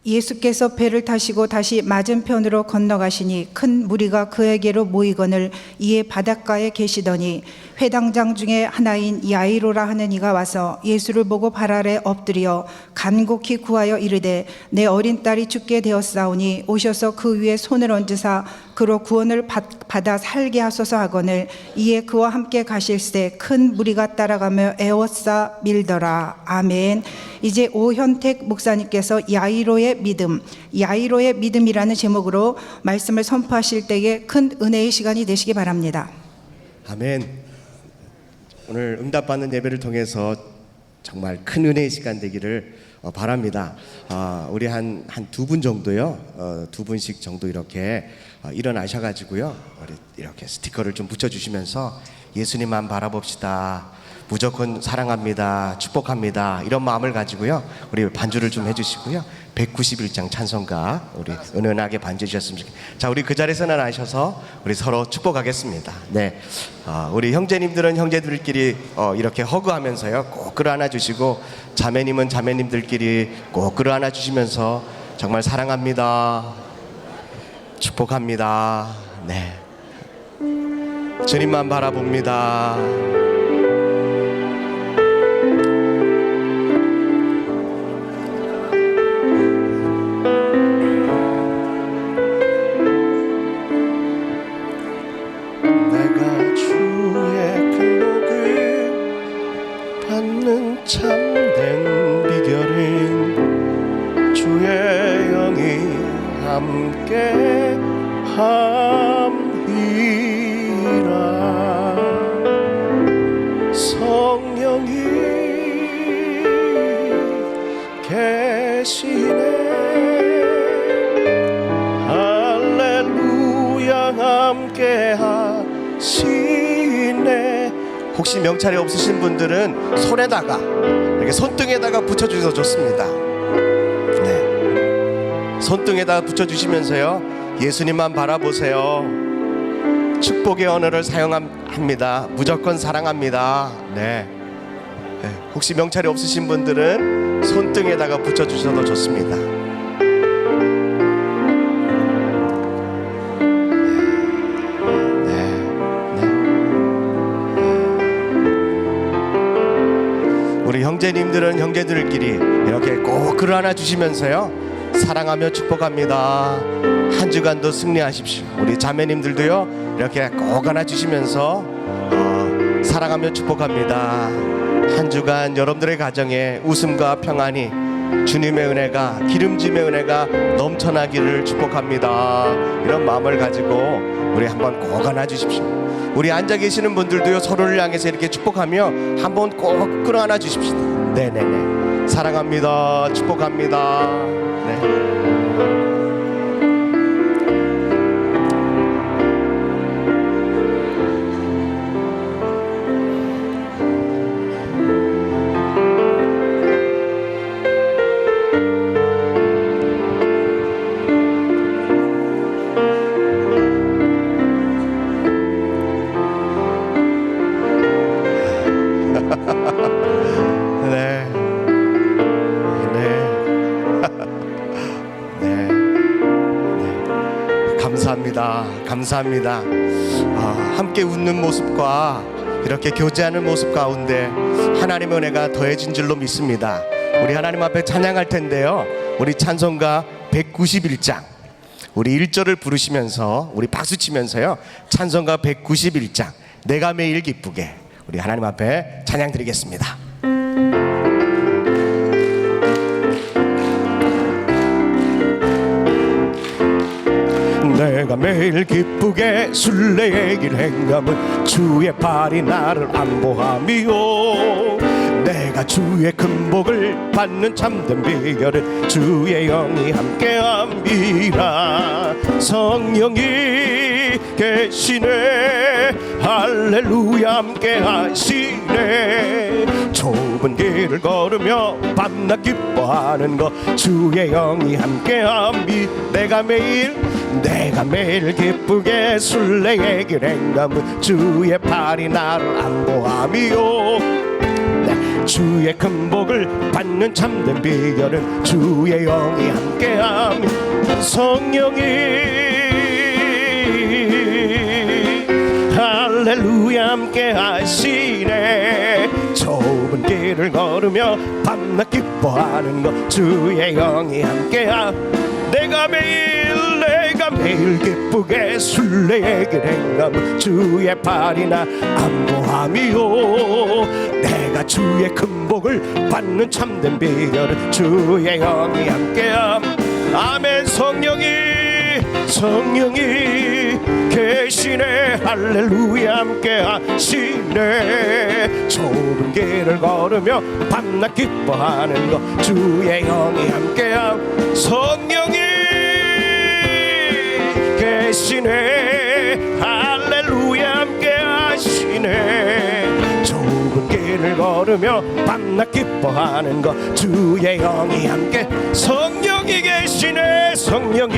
예수께서 배를 타시고 다시 맞은편으로 건너가시니 큰 무리가 그에게로 모이거늘 이에 바닷가에 계시더니 회당장 중에 하나인 야이로라 하는 이가 와서 예수를 보고 발 아래 엎드려 간곡히 구하여 이르되 내 어린 딸이 죽게 되었사오니 오셔서 그 위에 손을 얹으사 그로 구원을 받아 살게 하소서 하거늘 이에 그와 함께 가실새 큰 무리가 따라가며 애워싸 밀더라. 아멘. 이제 오현택 목사님께서 야이로의 믿음이라는 제목으로 말씀을 선포하실 때에 큰 은혜의 시간이 되시기 바랍니다. 아멘. 오늘 응답받는 예배를 통해서 정말 큰 은혜의 시간 되기를 바랍니다. 우리 한 두 분 정도요, 두 분씩 정도 이렇게 일어나셔가지고요, 이렇게 스티커를 좀 붙여주시면서 예수님만 바라봅시다, 무조건 사랑합니다, 축복합니다, 이런 마음을 가지고요, 우리 반주를 좀 해주시고요. 191장 찬송가 우리 은은하게 반주해 주셨으면 좋겠습니다. 자, 우리 그 자리에서 나셔서 우리 서로 축복하겠습니다. 네, 우리 형제님들은 형제들끼리 이렇게 허그하면서요 꼭 끌어안아 주시고, 자매님은 자매님들끼리 꼭 끌어안아 주시면서 정말 사랑합니다, 축복합니다. 네, 주님만 바라봅니다. 참된 비결은 주의 영이 함께 함이라. 성령이 계시네. 할렐루야 함께 하시네. 혹시 명찰이 없으신 분들은 손에다가 이렇게 손등에다가 붙여주셔도 좋습니다. 네, 손등에다가 붙여주시면서요 예수님만 바라보세요. 축복의 언어를 사용합니다. 무조건 사랑합니다. 네, 혹시 명찰이 없으신 분들은 손등에다가 붙여주셔도 좋습니다. 우리 형제님들은 형제들끼리 이렇게 꼭 끌어안아 주시면서요 사랑하며 축복합니다. 한 주간도 승리하십시오. 우리 자매님들도요 이렇게 꼭 안아 주시면서 사랑하며 축복합니다. 한 주간 여러분들의 가정에 웃음과 평안이, 주님의 은혜가, 기름짐의 은혜가 넘쳐나기를 축복합니다. 이런 마음을 가지고 우리 한번 꼭 안아 주십시오. 우리 앉아 계시는 분들도요 서로를 향해서 이렇게 축복하며 한번 꼭 끌어안아 주십시오. 네네네, 사랑합니다, 축복합니다. 네. 감사합니다. 함께 웃는 모습과 이렇게 교제하는 모습 가운데 하나님의 은혜가 더해진 줄로 믿습니다. 우리 하나님 앞에 찬양할 텐데요, 우리 찬송가 191장 우리 1절을 부르시면서 우리 박수 치면서요 찬송가 191장 내가 매일 기쁘게 우리 하나님 앞에 찬양 드리겠습니다. 내가 매일 기쁘게 술래의 길 행함은 주의 발이 나를 안보함이요. 내가 주의 큰 복을 받는 참된 비결은 주의 영이 함께함이라. 성령이 계시네. 할렐루야 함께하시네. 좁은 길을 걸으며 밤낮 기뻐하는 것 주의 영이 함께함이. 내가 매일 기쁘게 술래의 길 행함은 주의 팔이 나를 안보함이요. 주의 큰 복을 받는 참된 비결은 주의 영이 함께함. 성령이 할렐루야 함께 하시네. 좁은 길을 걸으며 밤낮 기뻐하는 것 주의 영이 함께함. 내가 매일 기쁘게 순례의 길 행함. 주의 팔이나 안보함이요. 내가 주의 큰 복을 받는 참된 비결은 주의 영이 함께함. 아멘. 성령이 계시네. 할렐루야 함께 하시네. 좁은 길을 걸으며 밤낮 기뻐하는 것 주의 영이 함께함. 성령이 계시네. 할렐루야 함께 하시네. 좁은 길을 걸으며 밤낮 기뻐하는 것 주의 영이 함께. 성령이 계시네. 성령이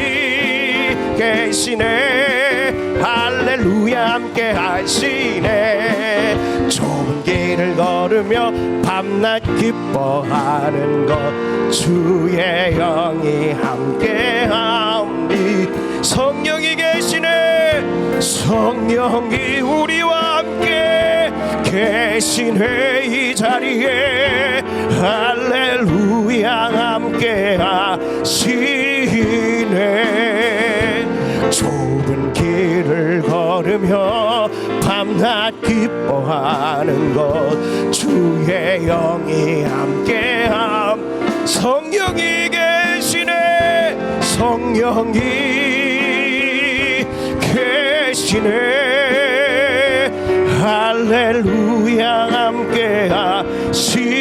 계시네. 할렐루야 함께 하시네. 좁은 길을 걸으며 밤낮 기뻐하는 것 주의 영이 함께하니. 성령이 계시네. 성령이 우리와 함께 계시네. 이 자리에 할렐루야 함께 하시네. 좁은 길을 걸으며 밤낮 기뻐하는 것 주의 영이 함께함. 성령이 계시네. 성령이 계시네. 할렐루야 함께 하시네.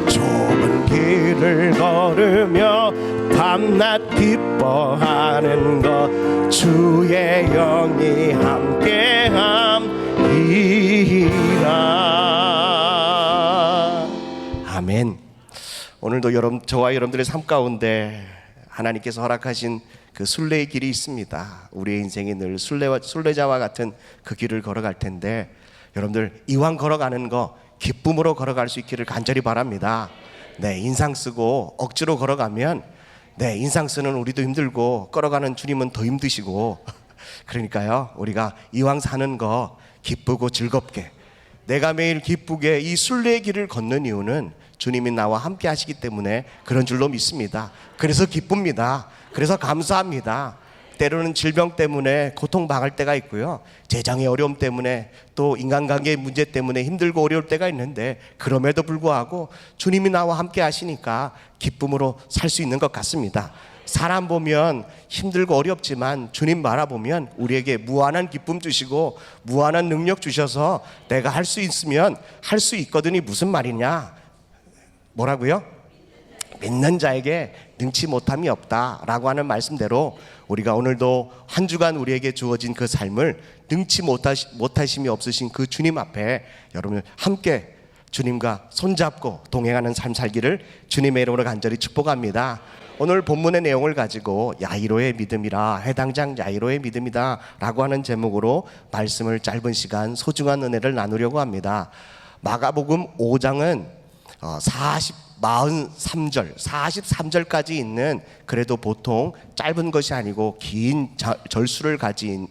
좁은 길을 걸으며 밤낮 기뻐하는 것 주의 영이 함께함이라. 아멘. 오늘도 저와 여러분들의 삶 가운데 하나님께서 허락하신 그 순례의 길이 있습니다. 우리의 인생이 늘 순례자와 같은 그 길을 걸어갈 텐데, 여러분들 이왕 걸어가는 거 기쁨으로 걸어갈 수 있기를 간절히 바랍니다. 네, 인상 쓰고 억지로 걸어가면 인상 쓰는 우리도 힘들고 걸어가는 주님은 더 힘드시고 그러니까요, 우리가 이왕 사는 거 기쁘고 즐겁게, 내가 매일 기쁘게 이 순례의 길을 걷는 이유는 주님이 나와 함께 하시기 때문에 그런 줄로 믿습니다. 그래서 기쁩니다. 그래서 감사합니다. 때로는 질병 때문에 고통당할 때가 있고요, 재정의 어려움 때문에, 또 인간관계의 문제 때문에 힘들고 어려울 때가 있는데, 그럼에도 불구하고 주님이 나와 함께 하시니까 기쁨으로 살 수 있는 것 같습니다. 사람 보면 힘들고 어렵지만 주님 바라보면 우리에게 무한한 기쁨 주시고 무한한 능력 주셔서 내가 할 수 있으면 할 수 있거든이 무슨 말이냐? 뭐라고요? 믿는 자에게 능치 못함이 없다라고 하는 말씀대로 우리가 오늘도 한 주간 우리에게 주어진 그 삶을 능치 못하심이 없으신 그 주님 앞에 여러분 함께 주님과 손잡고 동행하는 삶 살기를 주님의 이름으로 간절히 축복합니다. 오늘 본문의 내용을 가지고 야이로의 믿음이라, 해당장 야이로의 믿음이다 라고 하는 제목으로 말씀을 짧은 시간 소중한 은혜를 나누려고 합니다. 마가복음 5장은 43절까지 있는, 그래도 보통 짧은 것이 아니고 긴 절수를 가진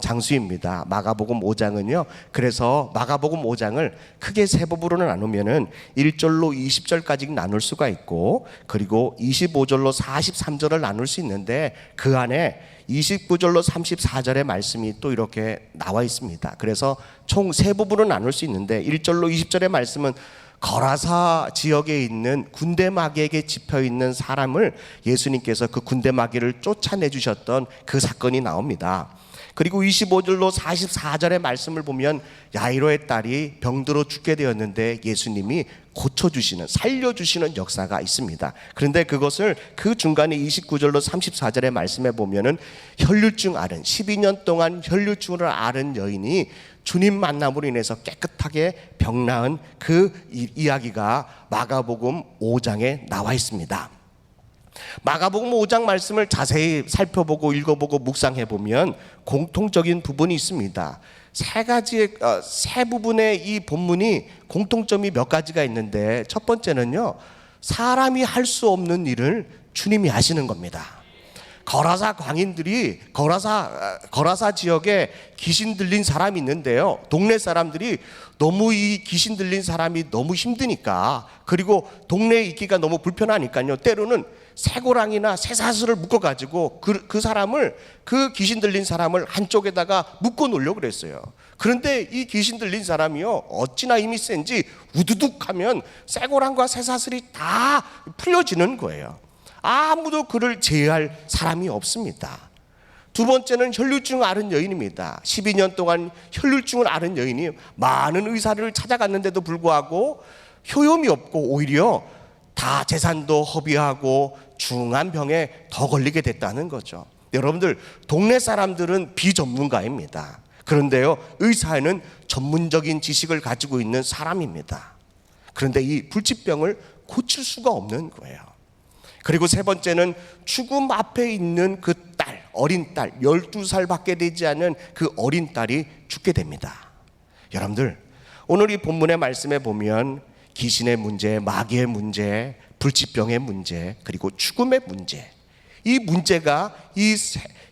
장수입니다. 마가복음 5장은요. 그래서 마가복음 5장을 크게 세 부분으로 나누면은 1절로 20절까지 나눌 수가 있고, 그리고 25절로 43절을 나눌 수 있는데, 그 안에 29절로 34절의 말씀이 또 이렇게 나와 있습니다. 그래서 총 세 부분으로 나눌 수 있는데, 1절로 20절의 말씀은 거라사 지역에 있는 군대 마귀에게 집혀 있는 사람을 예수님께서 그 군대 마귀를 쫓아내 주셨던 그 사건이 나옵니다. 그리고 25절로 44절의 말씀을 보면 야이로의 딸이 병들어 죽게 되었는데 예수님이 고쳐주시는, 살려주시는 역사가 있습니다. 그런데 그것을 그 중간에 29절로 34절의 말씀에 보면은 혈류증 앓은, 12년 동안 혈류증을 앓은 여인이 주님 만남으로 인해서 깨끗하게 병 나은 그 이야기가 마가복음 5장에 나와 있습니다. 마가복음 5장 말씀을 자세히 살펴보고 읽어보고 묵상해 보면 공통적인 부분이 있습니다. 세 부분의 이 본문이 공통점이 몇 가지가 있는데, 첫 번째는요, 사람이 할 수 없는 일을 주님이 하시는 겁니다. 거라사 광인들이 거라사 지역에 귀신 들린 사람이 있는데요, 동네 사람들이 너무 이 귀신 들린 사람이 너무 힘드니까, 그리고 동네에 있기가 너무 불편하니까요, 때로는 쇠고랑이나 쇠사슬을 묶어가지고 그 귀신 들린 사람을 한쪽에다가 묶어 놓으려고 그랬어요. 그런데 이 귀신 들린 사람이요, 어찌나 힘이 센지 우두둑 하면 쇠고랑과 쇠사슬이 다 풀려지는 거예요. 아무도 그를 제어할 사람이 없습니다. 두 번째는 혈류증 앓은 여인입니다. 12년 동안 혈류증을 앓은 여인이 많은 의사를 찾아갔는데도 불구하고 효험이 없고, 오히려 다 재산도 허비하고 중한 병에 더 걸리게 됐다는 거죠. 여러분들, 동네 사람들은 비전문가입니다. 그런데요, 의사는 전문적인 지식을 가지고 있는 사람입니다. 그런데 이 불치병을 고칠 수가 없는 거예요. 그리고 세 번째는 죽음 앞에 있는 그 딸, 어린 딸, 12살밖에 되지 않은 그 어린 딸이 죽게 됩니다. 여러분들, 오늘 이 본문의 말씀에 보면 귀신의 문제, 마귀의 문제, 불치병의 문제, 그리고 죽음의 문제, 이 문제가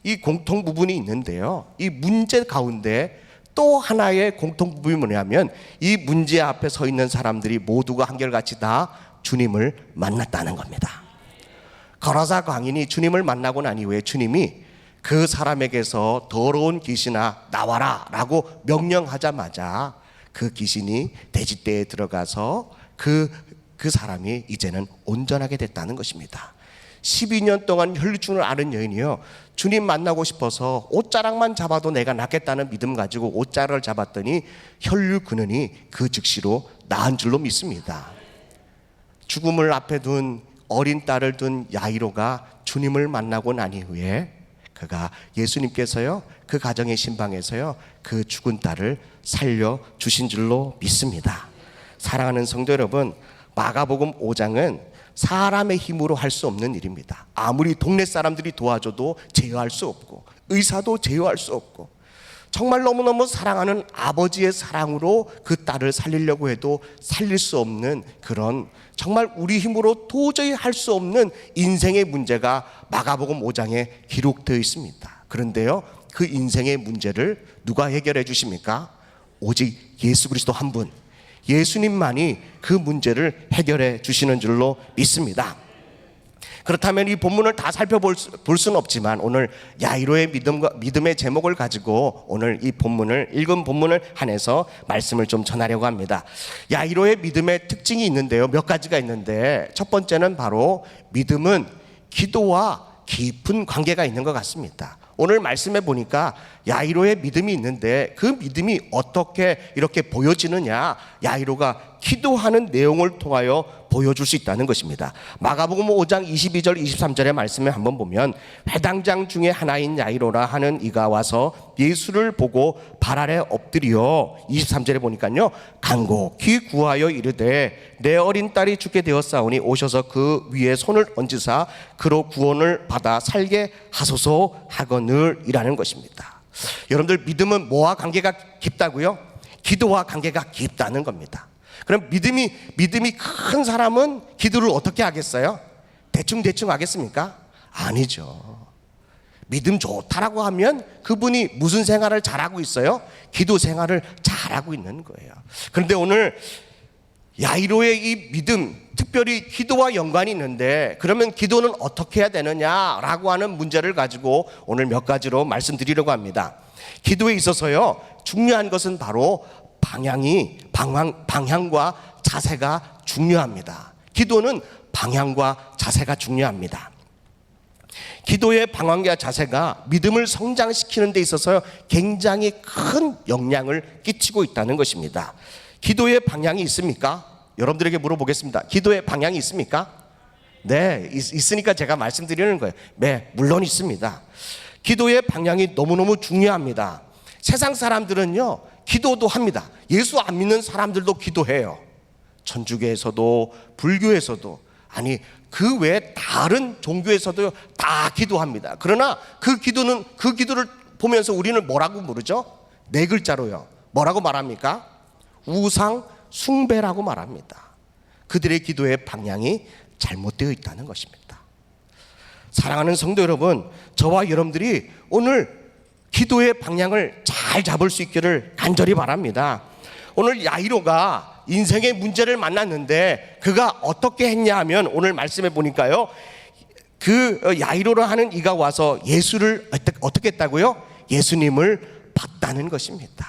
이 공통 부분이 있는데요, 이 문제 가운데 또 하나의 공통 부분이 뭐냐면, 이 문제 앞에 서 있는 사람들이 모두가 한결같이 다 주님을 만났다는 겁니다. 거라사 광인이 주님을 만나고 난 이후에 주님이 그 사람에게서 더러운 귀신아 나와라 라고 명령하자마자 그 귀신이 돼지떼에 들어가서 그 사람이 이제는 온전하게 됐다는 것입니다. 12년 동안 혈류증을 앓은 여인이요, 주님 만나고 싶어서 옷자락만 잡아도 내가 낫겠다는 믿음 가지고 옷자락을 잡았더니 혈류 근원이 그 즉시로 나은 줄로 믿습니다. 죽음을 앞에 둔 어린 딸을 둔 야이로가 주님을 만나고 난 이후에 그가 예수님께서요, 그 가정의 신방에서요, 그 죽은 딸을 살려 주신 줄로 믿습니다. 사랑하는 성도 여러분, 마가복음 5장은 사람의 힘으로 할 수 없는 일입니다. 아무리 동네 사람들이 도와줘도 제어할 수 없고, 의사도 제어할 수 없고, 정말 너무너무 사랑하는 아버지의 사랑으로 그 딸을 살리려고 해도 살릴 수 없는 그런, 정말 우리 힘으로 도저히 할 수 없는 인생의 문제가 마가복음 5장에 기록되어 있습니다. 그런데요, 그 인생의 문제를 누가 해결해 주십니까? 오직 예수 그리스도 한 분, 예수님만이 그 문제를 해결해 주시는 줄로 믿습니다. 그렇다면 이 본문을 다 살펴볼 수는 없지만, 오늘 야이로의 믿음의 제목을 가지고 오늘 이 본문을, 읽은 본문을 한해서 말씀을 좀 전하려고 합니다. 야이로의 믿음의 특징이 있는데요, 몇 가지가 있는데, 첫 번째는 바로 믿음은 기도와 깊은 관계가 있는 것 같습니다. 오늘 말씀해 보니까 야이로의 믿음이 있는데, 그 믿음이 어떻게 이렇게 보여지느냐, 야이로가 기도하는 내용을 통하여 보여줄 수 있다는 것입니다. 마가복음 5장 22절 23절의 말씀을 한번 보면, 회당장 중에 하나인 야이로라 하는 이가 와서 예수를 보고 발 아래 엎드려, 23절에 보니까요, 간곡히 구하여 이르되 내 어린 딸이 죽게 되었사오니 오셔서 그 위에 손을 얹으사 그로 구원을 받아 살게 하소서 하거늘 이라는 것입니다. 여러분들, 믿음은 뭐와 관계가 깊다고요? 기도와 관계가 깊다는 겁니다. 그럼 믿음이 큰 사람은 기도를 어떻게 하겠어요? 대충 하겠습니까? 아니죠. 믿음 좋다라고 하면 그분이 무슨 생활을 잘하고 있어요? 기도 생활을 잘하고 있는 거예요. 그런데 오늘 야이로의 이 믿음, 특별히 기도와 연관이 있는데, 그러면 기도는 어떻게 해야 되느냐라고 하는 문제를 가지고 오늘 몇 가지로 말씀드리려고 합니다. 기도에 있어서요, 중요한 것은 바로 방향과 자세가 중요합니다. 기도는 방향과 자세가 중요합니다. 기도의 방향과 자세가 믿음을 성장시키는 데 있어서 굉장히 큰 영향을 끼치고 있다는 것입니다. 기도의 방향이 있습니까? 여러분들에게 물어보겠습니다. 기도의 방향이 있습니까? 네, 있으니까 제가 말씀드리는 거예요. 네, 물론 있습니다. 기도의 방향이 너무너무 중요합니다. 세상 사람들은요, 기도도 합니다. 예수 안 믿는 사람들도 기도해요. 천주교에서도 불교에서도, 아니 그 외 다른 종교에서도 다 기도합니다. 그러나 그 기도를 보면서 우리는 뭐라고 부르죠? 네 글자로요. 뭐라고 말합니까? 우상 숭배라고 말합니다. 그들의 기도의 방향이 잘못되어 있다는 것입니다. 사랑하는 성도 여러분, 저와 여러분들이 오늘 기도의 방향을 잘 잡을 수 있기를 간절히 바랍니다. 오늘 야이로가 인생의 문제를 만났는데 그가 어떻게 했냐 하면 오늘 말씀해 보니까요, 그 야이로라 하는 이가 와서 예수를 어떻게 했다고요? 예수님을 봤다는 것입니다.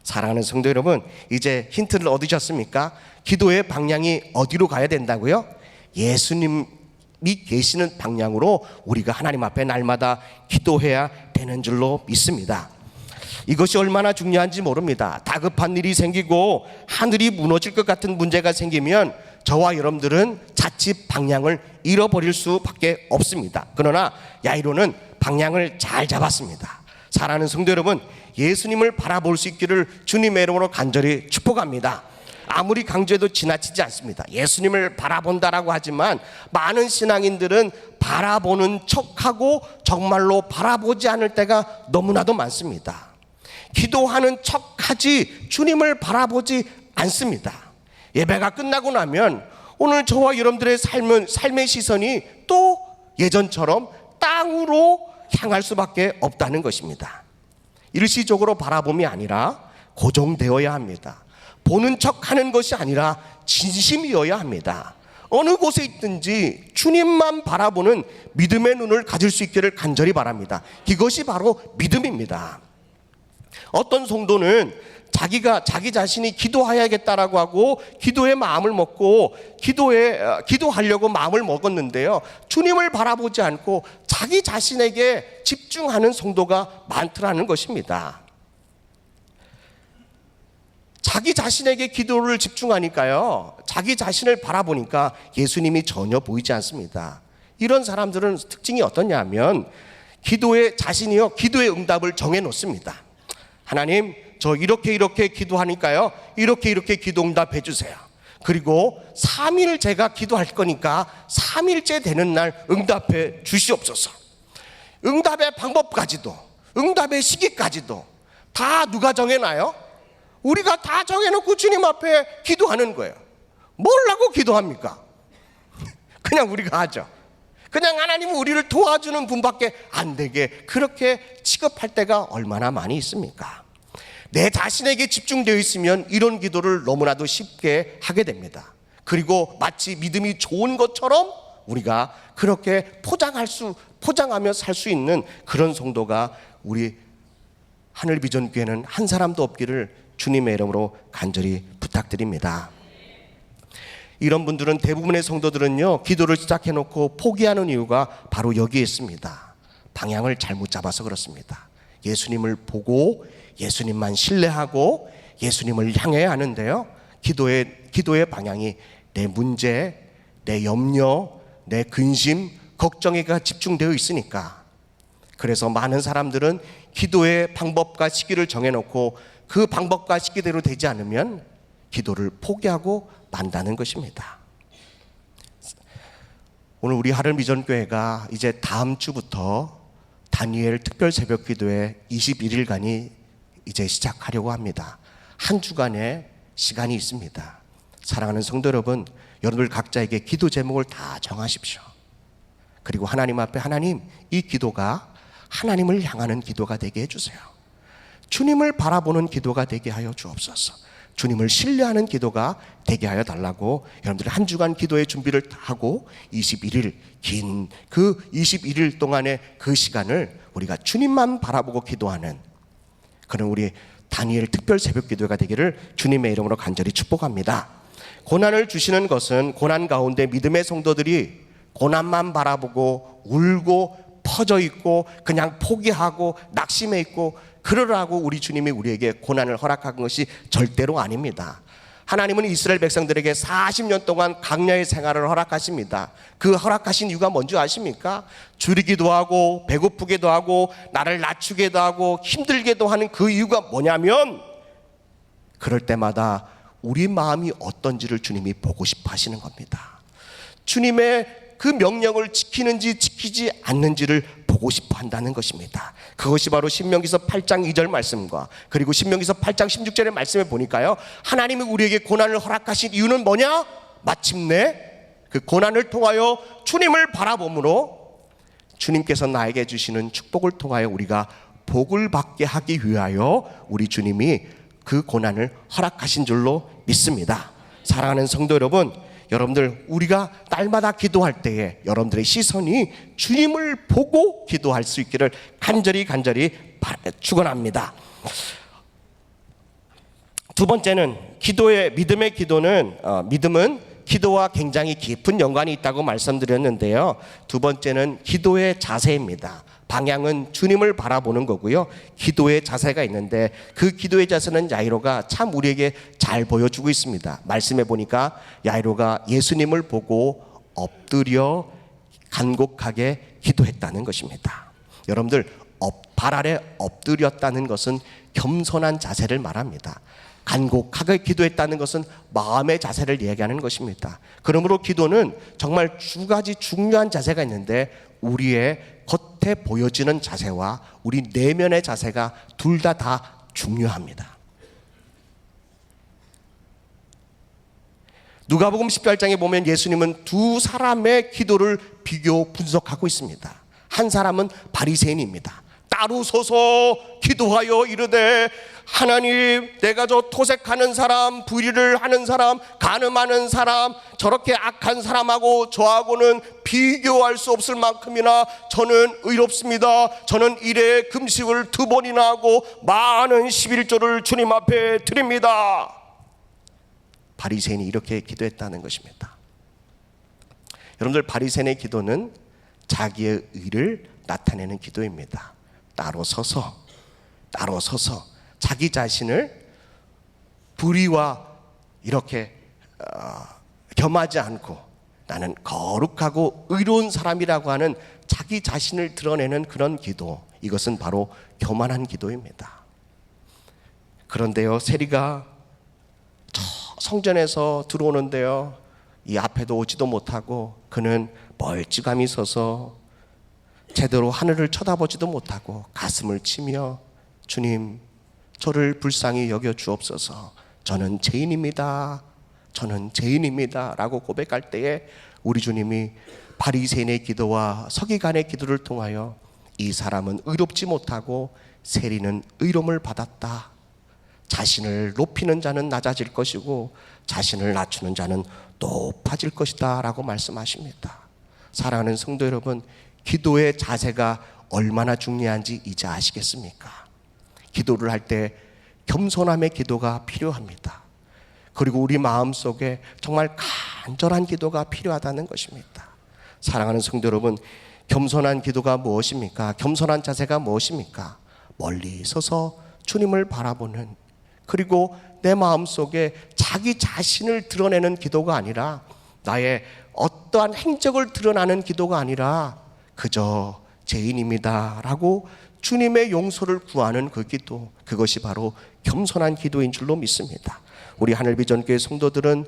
사랑하는 성도 여러분, 이제 힌트를 얻으셨습니까? 기도의 방향이 어디로 가야 된다고요? 예수님이 계시는 방향으로 우리가 하나님 앞에 날마다 기도해야 되는 줄로 믿습니다. 이것이 얼마나 중요한지 모릅니다. 다급한 일이 생기고 하늘이 무너질 것 같은 문제가 생기면 저와 여러분들은 자칫 방향을 잃어버릴 수밖에 없습니다. 그러나 야이로는 방향을 잘 잡았습니다. 사랑하는 성도 여러분, 예수님을 바라볼 수 있기를 주님의 이름으로 간절히 축복합니다. 아무리 강조해도 지나치지 않습니다. 예수님을 바라본다라고 하지만 많은 신앙인들은 바라보는 척하고 정말로 바라보지 않을 때가 너무나도 많습니다. 기도하는 척하지 주님을 바라보지 않습니다. 예배가 끝나고 나면 오늘 저와 여러분들의 삶의 시선이 또 예전처럼 땅으로 향할 수밖에 없다는 것입니다. 일시적으로 바라봄이 아니라 고정되어야 합니다. 보는 척하는 것이 아니라 진심이어야 합니다. 어느 곳에 있든지 주님만 바라보는 믿음의 눈을 가질 수 있기를 간절히 바랍니다. 이것이 바로 믿음입니다. 어떤 성도는 자기 자신이 기도해야겠다라고 하고 기도의 마음을 먹고 기도하려고 마음을 먹었는데요, 주님을 바라보지 않고 자기 자신에게 집중하는 성도가 많더라는 것입니다. 자기 자신에게 기도를 집중하니까요, 자기 자신을 바라보니까 예수님이 전혀 보이지 않습니다. 이런 사람들은 특징이 어떠냐면 자신이요 기도의 응답을 정해 놓습니다. 하나님, 저 이렇게 기도하니까요 이렇게 기도 응답해 주세요. 그리고 3일 제가 기도할 거니까 3일째 되는 날 응답해 주시옵소서. 응답의 방법까지도, 응답의 시기까지도 다 누가 정해놔요? 우리가 다 정해놓고 주님 앞에 기도하는 거예요. 뭐라고 기도합니까? 그냥 우리가 하죠. 그냥 하나님은 우리를 도와주는 분밖에 안 되게 그렇게 취급할 때가 얼마나 많이 있습니까? 내 자신에게 집중되어 있으면 이런 기도를 너무나도 쉽게 하게 됩니다. 그리고 마치 믿음이 좋은 것처럼 우리가 그렇게 포장하며 살 수 있는 그런 성도가 우리 하늘비전교회는 한 사람도 없기를 주님의 이름으로 간절히 부탁드립니다. 이런 분들은, 대부분의 성도들은요, 기도를 시작해놓고 포기하는 이유가 바로 여기에 있습니다. 방향을 잘못 잡아서 그렇습니다. 예수님을 보고 예수님만 신뢰하고 예수님을 향해야 하는데요, 기도의 방향이 내 문제, 내 염려, 내 근심, 걱정에가 집중되어 있으니까, 그래서 많은 사람들은 기도의 방법과 시기를 정해놓고 그 방법과 시기대로 되지 않으면 기도를 포기하고 만다는 것입니다. 오늘 우리 하늘비전교회가 이제 다음 주부터 다니엘 특별 새벽 기도회 21일간이 이제 시작하려고 합니다. 한 주간의 시간이 있습니다. 사랑하는 성도 여러분, 여러분들 각자에게 기도 제목을 다 정하십시오. 그리고 하나님 앞에, 하나님, 이 기도가 하나님을 향하는 기도가 되게 해주세요. 주님을 바라보는 기도가 되게 하여 주옵소서. 주님을 신뢰하는 기도가 되게 하여 달라고 여러분들이 한 주간 기도의 준비를 하고 21일, 긴 그 21일 동안의 그 시간을 우리가 주님만 바라보고 기도하는 그런 우리 다니엘 특별 새벽 기도가 되기를 주님의 이름으로 간절히 축복합니다. 고난을 주시는 것은 고난 가운데 믿음의 성도들이 고난만 바라보고 울고 퍼져 있고 그냥 포기하고 낙심해 있고 그러라고 우리 주님이 우리에게 고난을 허락한 것이 절대로 아닙니다. 하나님은 이스라엘 백성들에게 40년 동안 광야의 생활을 허락하십니다. 그 허락하신 이유가 뭔지 아십니까? 줄이기도 하고 배고프기도 하고 나를 낮추기도 하고 힘들게도 하는 그 이유가 뭐냐면, 그럴 때마다 우리 마음이 어떤지를 주님이 보고 싶어 하시는 겁니다. 주님의 그 명령을 지키는지 지키지 않는지를 보고 보고 싶어 한다는 것입니다. 그것이 바로 신명기서 8장 2절 말씀과 그리고 신명기서 8장 16절의 말씀에 보니까요, 하나님이 우리에게 고난을 허락하신 이유는 뭐냐? 마침내 그 고난을 통하여 주님을 바라봄으로 주님께서 나에게 주시는 축복을 통하여 우리가 복을 받게 하기 위하여 우리 주님이 그 고난을 허락하신 줄로 믿습니다. 사랑하는 성도 여러분, 여러분들 우리가 날마다 기도할 때에 여러분들의 시선이 주님을 보고 기도할 수 있기를 간절히 축원합니다. 두 번째는 믿음의 기도는 믿음은 기도와 굉장히 깊은 연관이 있다고 말씀드렸는데요. 두 번째는 기도의 자세입니다. 방향은 주님을 바라보는 거고요. 기도의 자세가 있는데 그 기도의 자세는 야이로가 참 우리에게 잘 보여주고 있습니다. 말씀해 보니까 야이로가 예수님을 보고 엎드려 간곡하게 기도했다는 것입니다. 여러분들 발 아래 엎드렸다는 것은 겸손한 자세를 말합니다. 간곡하게 기도했다는 것은 마음의 자세를 이야기하는 것입니다. 그러므로 기도는 정말 두 가지 중요한 자세가 있는데 우리의 겉에 보여지는 자세와 우리 내면의 자세가 둘 다 중요합니다. 누가복음 18장에 보면 예수님은 두 사람의 기도를 비교 분석하고 있습니다. 한 사람은 바리새인입니다. 따로 서서 기도하여 이르되 하나님, 내가 저 토색하는 사람, 불의를 하는 사람, 간음하는 사람, 저렇게 악한 사람하고 저하고는 비교할 수 없을 만큼이나 저는 의롭습니다. 저는 일에 금식을 2번이나 하고 많은 11조를 주님 앞에 드립니다. 바리새인이 이렇게 기도했다는 것입니다. 여러분들, 바리새인의 기도는 자기의 의를 나타내는 기도입니다. 따로 서서 자기 자신을 불의와 이렇게 겸하지 않고 나는 거룩하고 의로운 사람이라고 하는 자기 자신을 드러내는 그런 기도, 이것은 바로 교만한 기도입니다. 그런데요, 세리가 저 성전에서 들어오는데요, 이 앞에도 오지도 못하고 그는 멀찌감히 서서 제대로 하늘을 쳐다보지도 못하고 가슴을 치며 주님, 저를 불쌍히 여겨 주옵소서. 저는 죄인입니다. 라고 고백할 때에 우리 주님이 바리새인의 기도와 서기관의 기도를 통하여 이 사람은 의롭지 못하고 세리는 의로움을 받았다. 자신을 높이는 자는 낮아질 것이고 자신을 낮추는 자는 높아질 것이다 라고 말씀하십니다. 사랑하는 성도 여러분, 기도의 자세가 얼마나 중요한지 이제 아시겠습니까? 기도를 할 때 겸손함의 기도가 필요합니다. 그리고 우리 마음속에 정말 간절한 기도가 필요하다는 것입니다. 사랑하는 성도 여러분, 겸손한 기도가 무엇입니까? 겸손한 자세가 무엇입니까? 멀리 서서 주님을 바라보는, 그리고 내 마음속에 자기 자신을 드러내는 기도가 아니라 나의 어떠한 행적을 드러나는 기도가 아니라 그저 죄인입니다 라고 주님의 용서를 구하는 그 기도, 그것이 바로 겸손한 기도인 줄로 믿습니다. 우리 하늘비전교회 성도들은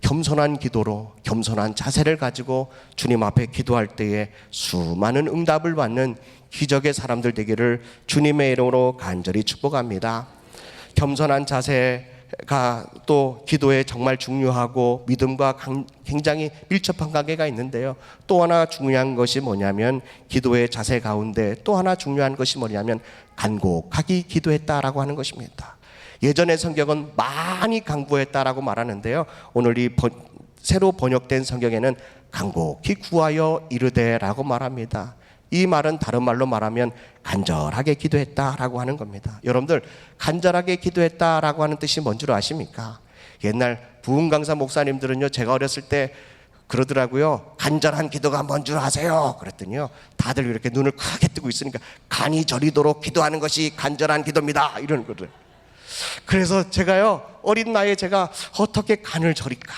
겸손한 기도로, 겸손한 자세를 가지고 주님 앞에 기도할 때에 수많은 응답을 받는 기적의 사람들 되기를 주님의 이름으로 간절히 축복합니다. 겸손한 자세가 또 기도에 정말 중요하고 믿음과 굉장히 밀접한 관계가 있는데요, 또 하나 중요한 것이 뭐냐면, 기도의 자세 가운데 또 하나 중요한 것이 뭐냐면 간곡하게 기도했다라고 하는 것입니다. 예전의 성경은 많이 간구했다라고 말하는데요, 오늘 이 새로 번역된 성경에는 간곡히 구하여 이르되라고 말합니다. 이 말은 다른 말로 말하면 간절하게 기도했다라고 하는 겁니다. 여러분들, 간절하게 기도했다라고 하는 뜻이 뭔 줄 아십니까? 옛날 부흥 강사 목사님들은요, 제가 어렸을 때 그러더라고요. 간절한 기도가 뭔 줄 아세요? 그랬더니요, 다들 이렇게 눈을 크게 뜨고 있으니까 간이 저리도록 기도하는 것이 간절한 기도입니다, 이런 거를. 그래서 제가요, 어린 나이에 제가 어떻게 간을 저릴까?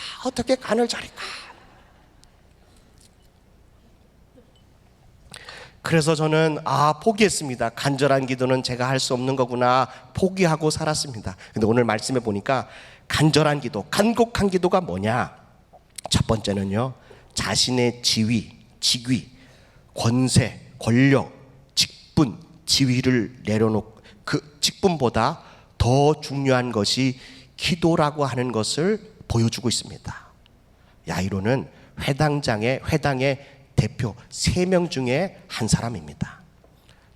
그래서 저는 포기했습니다. 간절한 기도는 제가 할 수 없는 거구나 포기하고 살았습니다. 근데 오늘 말씀해 보니까 간절한 기도, 간곡한 기도가 뭐냐? 첫 번째는요, 자신의 지위, 직위, 권세, 권력, 직분, 지위를 내려놓고 그 직분보다 더 중요한 것이 기도라고 하는 것을 보여주고 있습니다. 야이로는 회당의 대표 3명 중에 한 사람입니다.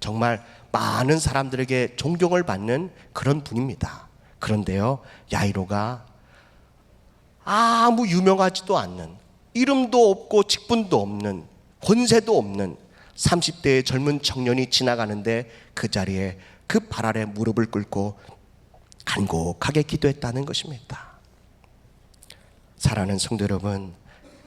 정말 많은 사람들에게 존경을 받는 그런 분입니다. 그런데요, 야이로가 아무 유명하지도 않는, 이름도 없고 직분도 없는, 권세도 없는 30대의 젊은 청년이 지나가는데 그 자리에 그 발 아래 무릎을 꿇고 간곡하게 기도했다는 것입니다. 사랑하는 성도 여러분,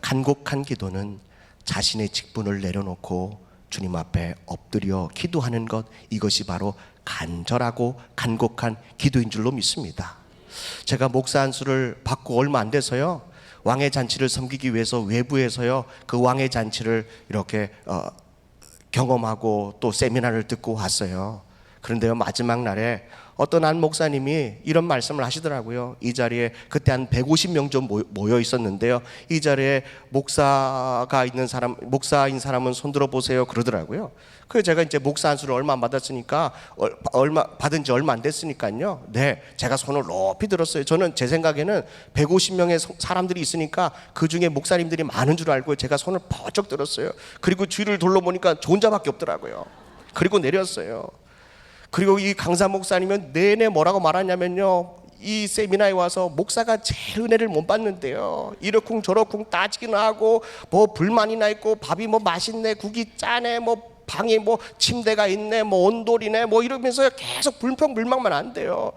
간곡한 기도는 자신의 직분을 내려놓고 주님 앞에 엎드려 기도하는 것, 이것이 바로 간절하고 간곡한 기도인 줄로 믿습니다. 제가 목사 안수를 받고 얼마 안 돼서요, 왕의 잔치를 섬기기 위해서 외부에서요 그 왕의 잔치를 이렇게 경험하고 또 세미나를 듣고 왔어요. 그런데요, 마지막 날에 어떤 한 목사님이 이런 말씀을 하시더라고요. 이 자리에 그때 한 150명 좀 모여 있었는데요, 이 자리에 목사인 사람은 손들어 보세요 그러더라고요. 그래서 제가 이제 목사 안수를 얼마 안 받았으니까, 받은 지 얼마 안 됐으니까요, 네, 제가 손을 높이 들었어요. 저는 제 생각에는 150명의 사람들이 있으니까 그 중에 목사님들이 많은 줄 알고 제가 손을 번쩍 들었어요. 그리고 주위를 둘러보니까 저 혼자밖에 없더라고요. 그리고 내렸어요. 그리고 이 강사 목사님은 내내 뭐라고 말하냐면요, 이 세미나에 와서 목사가 제일 은혜를 못 받는데요, 이러쿵 저러쿵 따지기나 하고 뭐 불만이나 있고 밥이 뭐 맛있네, 국이 짜네, 뭐 방에 뭐 침대가 있네, 뭐 온돌이네, 뭐 이러면서 계속 불평불만만 한대요.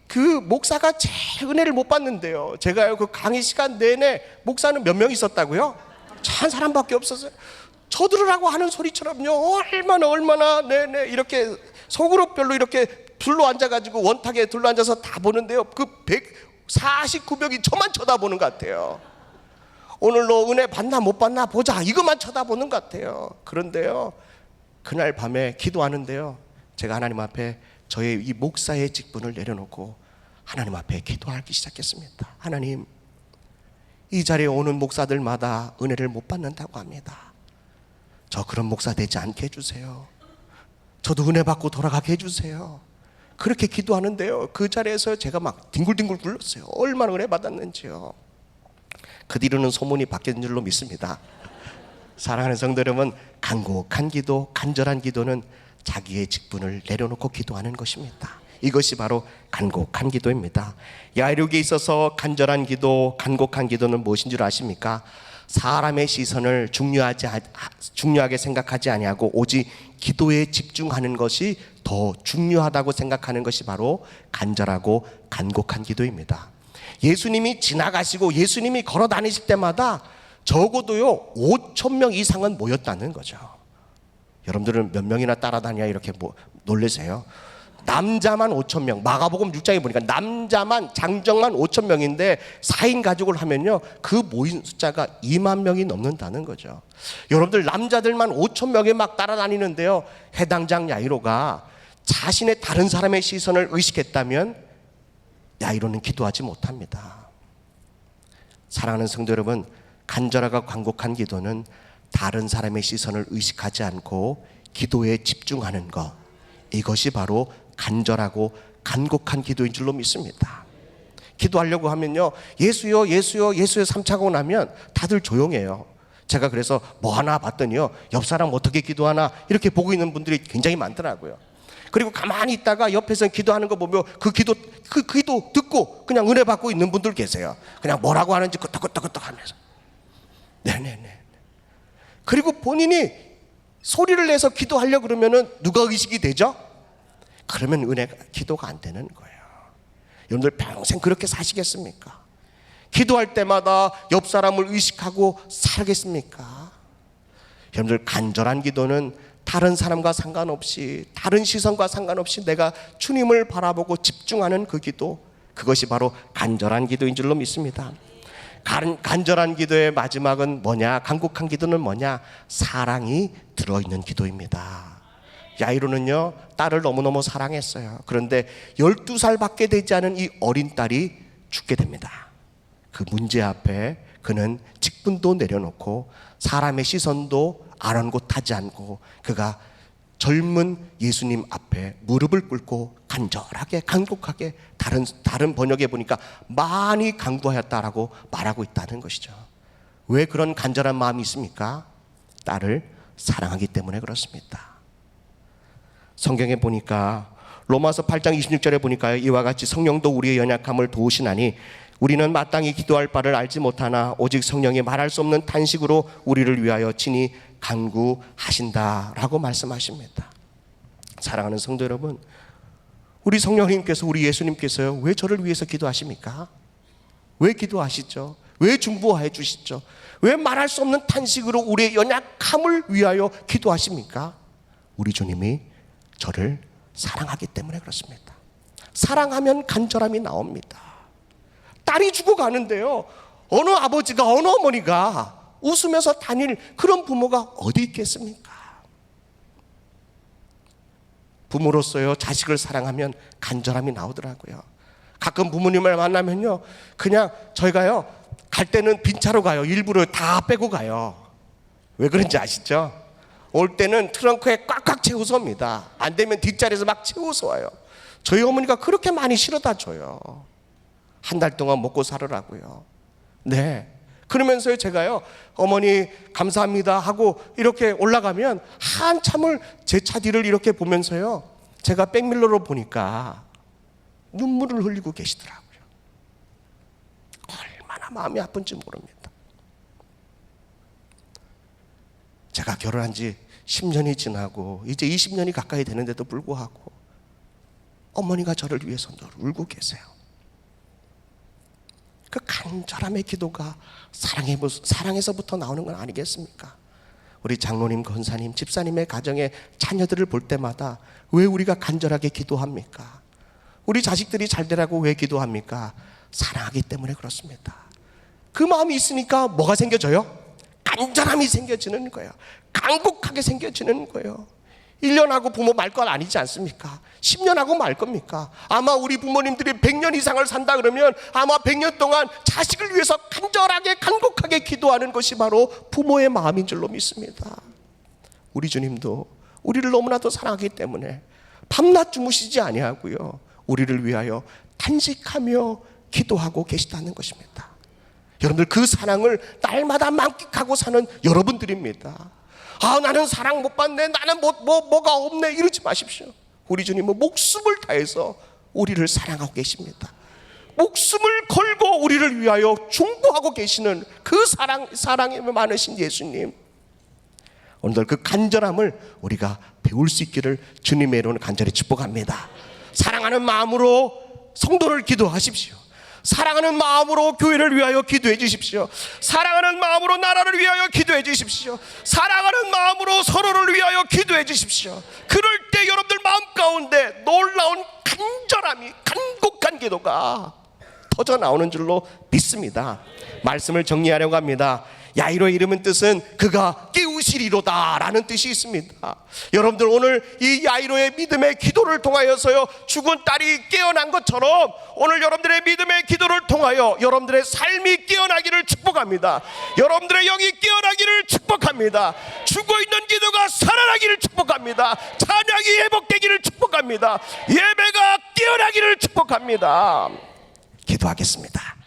그 목사가 제일 은혜를 못 받는데요, 제가요 그 강의 시간 내내 목사는 몇 명 있었다고요? 한 사람밖에 없었어요. 저들으라고 하는 소리처럼요, 얼마나 네네 이렇게 속으로 별로 이렇게 둘러 앉아가지고 원탁에 둘러 앉아서 다 보는데요, 그 149명이 저만 쳐다보는 것 같아요. 오늘 너 은혜 받나 못 받나 보자, 이것만 쳐다보는 것 같아요. 그런데요, 그날 밤에 기도하는데요, 제가 하나님 앞에 저의 이 목사의 직분을 내려놓고 하나님 앞에 기도하기 시작했습니다. 하나님, 이 자리에 오는 목사들마다 은혜를 못 받는다고 합니다. 저 그런 목사 되지 않게 해주세요. 저도 은혜 받고 돌아가게 해주세요. 그렇게 기도하는데요, 그 자리에서 제가 막 뒹굴뒹굴 굴렀어요. 얼마나 은혜 받았는지요. 그 뒤로는 소문이 바뀐 줄로 믿습니다. 사랑하는 성도 여러분, 간곡한 기도, 간절한 기도는 자기의 직분을 내려놓고 기도하는 것입니다. 이것이 바로 간곡한 기도입니다. 야이록에 있어서 간절한 기도, 간곡한 기도는 무엇인 줄 아십니까? 사람의 시선을 중요하게 생각하지 아니하고 오직 기도에 집중하는 것이 더 중요하다고 생각하는 것이 바로 간절하고 간곡한 기도입니다. 예수님이 지나가시고 예수님이 걸어 다니실 때마다 적어도요 5,000명 이상은 모였다는 거죠. 여러분들은 몇 명이나 따라다녀야 이렇게 놀라세요? 남자만 5,000명, 마가복음 6장에 보니까 남자만 장정만 5,000명인데 4인 가족을 하면요 그 모인 숫자가 2만 명이 넘는다는 거죠. 여러분들 남자들만 5,000명이 막 따라다니는데요, 해당장 야이로가 자신의 다른 사람의 시선을 의식했다면 야이로는 기도하지 못합니다. 사랑하는 성도 여러분, 간절하고 간곡한 기도는 다른 사람의 시선을 의식하지 않고 기도에 집중하는 것, 이것이 바로 간절하고 간곡한 기도인 줄로 믿습니다. 기도하려고 하면요 예수요 3차고 나면 다들 조용해요. 제가 그래서 뭐 하나 봤더니요, 옆 사람 어떻게 기도하나 이렇게 보고 있는 분들이 굉장히 많더라고요. 그리고 가만히 있다가 옆에서 기도하는 거 보면 그 기도 듣고 그냥 은혜 받고 있는 분들 계세요. 그냥 뭐라고 하는지 끄떡끄떡 하면서 네네네. 그리고 본인이 소리를 내서 기도하려고 그러면은 누가 의식이 되죠? 그러면 기도가 안 되는 거예요. 여러분들 평생 그렇게 사시겠습니까? 기도할 때마다 옆 사람을 의식하고 살겠습니까? 여러분들, 간절한 기도는 다른 사람과 상관없이, 다른 시선과 상관없이 내가 주님을 바라보고 집중하는 그 기도, 그것이 바로 간절한 기도인 줄로 믿습니다. 간절한 기도의 마지막은 뭐냐? 간곡한 기도는 뭐냐? 사랑이 들어있는 기도입니다. 야이로는요 딸을 너무너무 사랑했어요. 그런데 12살밖에 되지 않은 이 어린 딸이 죽게 됩니다. 그 문제 앞에 그는 직분도 내려놓고 사람의 시선도 아랑곳하지 않고 그가 젊은 예수님 앞에 무릎을 꿇고 간절하게 간곡하게, 다른 번역에 보니까 많이 간구하였다라고 말하고 있다는 것이죠. 왜 그런 간절한 마음이 있습니까? 딸을 사랑하기 때문에 그렇습니다. 성경에 보니까 로마서 8장 26절에 보니까 이와 같이 성령도 우리의 연약함을 도우시나니 우리는 마땅히 기도할 바를 알지 못하나 오직 성령이 말할 수 없는 탄식으로 우리를 위하여 친히 간구하신다라고 말씀하십니다. 사랑하는 성도 여러분, 우리 성령님께서, 우리 예수님께서요, 왜 저를 위해서 기도하십니까? 왜 기도하시죠? 왜 중보해 주시죠? 왜 말할 수 없는 탄식으로 우리의 연약함을 위하여 기도하십니까? 우리 주님이 저를 사랑하기 때문에 그렇습니다. 사랑하면 간절함이 나옵니다. 딸이 죽어가는데요, 어느 아버지가, 어느 어머니가 웃으면서 다닐 그런 부모가 어디 있겠습니까? 부모로서요, 자식을 사랑하면 간절함이 나오더라고요. 가끔 부모님을 만나면요, 그냥 저희가요, 갈 때는 빈차로 가요. 일부러 다 빼고 가요. 왜 그런지 아시죠? 올 때는 트렁크에 꽉꽉 채워서 옵니다. 안 되면 뒷자리에서 막 채워서 와요. 저희 어머니가 그렇게 많이 실어다 줘요. 한 달 동안 먹고 살으라고요. 네. 그러면서 제가요, 어머니 감사합니다 하고 이렇게 올라가면 한참을 제 차 뒤를 이렇게 보면서요, 제가 백밀러로 보니까 눈물을 흘리고 계시더라고요. 얼마나 마음이 아픈지 모릅니다. 제가 결혼한 지 10년이 지나고 이제 20년이 가까이 되는데도 불구하고 어머니가 저를 위해서 늘 울고 계세요. 그 간절함의 기도가 사랑에서부터 나오는 건 아니겠습니까? 우리 장로님, 권사님, 집사님의 가정의 자녀들을 볼 때마다 왜 우리가 간절하게 기도합니까? 우리 자식들이 잘 되라고 왜 기도합니까? 사랑하기 때문에 그렇습니다. 그 마음이 있으니까 뭐가 생겨져요? 간절함이 생겨지는 거예요. 간곡하게 생겨지는 거예요. 1년 하고 부모 말 건 아니지 않습니까? 10년 하고 말 겁니까? 아마 우리 부모님들이 100년 이상을 산다 그러면 아마 100년 동안 자식을 위해서 간절하게 간곡하게 기도하는 것이 바로 부모의 마음인 줄로 믿습니다. 우리 주님도 우리를 너무나도 사랑하기 때문에 밤낮 주무시지 아니하고요, 우리를 위하여 탄식하며 기도하고 계시다는 것입니다. 여러분들, 그 사랑을 날마다 만끽하고 사는 여러분들입니다. 아, 나는 사랑 못 받네, 나는 뭐가 없네, 이러지 마십시오. 우리 주님은 목숨을 다해서 우리를 사랑하고 계십니다. 목숨을 걸고 우리를 위하여 중보하고 계시는 그 사랑이 많으신 예수님, 오늘 그 간절함을 우리가 배울 수 있기를 주님의 이름으로 간절히 축복합니다. 사랑하는 마음으로 성도를 기도하십시오. 사랑하는 마음으로 교회를 위하여 기도해 주십시오. 사랑하는 마음으로 나라를 위하여 기도해 주십시오. 사랑하는 마음으로 서로를 위하여 기도해 주십시오. 그럴 때 여러분들 마음 가운데 놀라운 간절함이, 간곡한 기도가 터져 나오는 줄로 믿습니다. 말씀을 정리하려고 합니다. 야이로의 이름은 뜻은 그가 깨우시리로다 라는 뜻이 있습니다. 여러분들, 오늘 이 야이로의 믿음의 기도를 통하여서요, 죽은 딸이 깨어난 것처럼 오늘 여러분들의 믿음의 기도를 통하여 여러분들의 삶이 깨어나기를 축복합니다. 여러분들의 영이 깨어나기를 축복합니다. 죽어있는 기도가 살아나기를 축복합니다. 찬양이 회복되기를 축복합니다. 예배가 깨어나기를 축복합니다. 기도하겠습니다.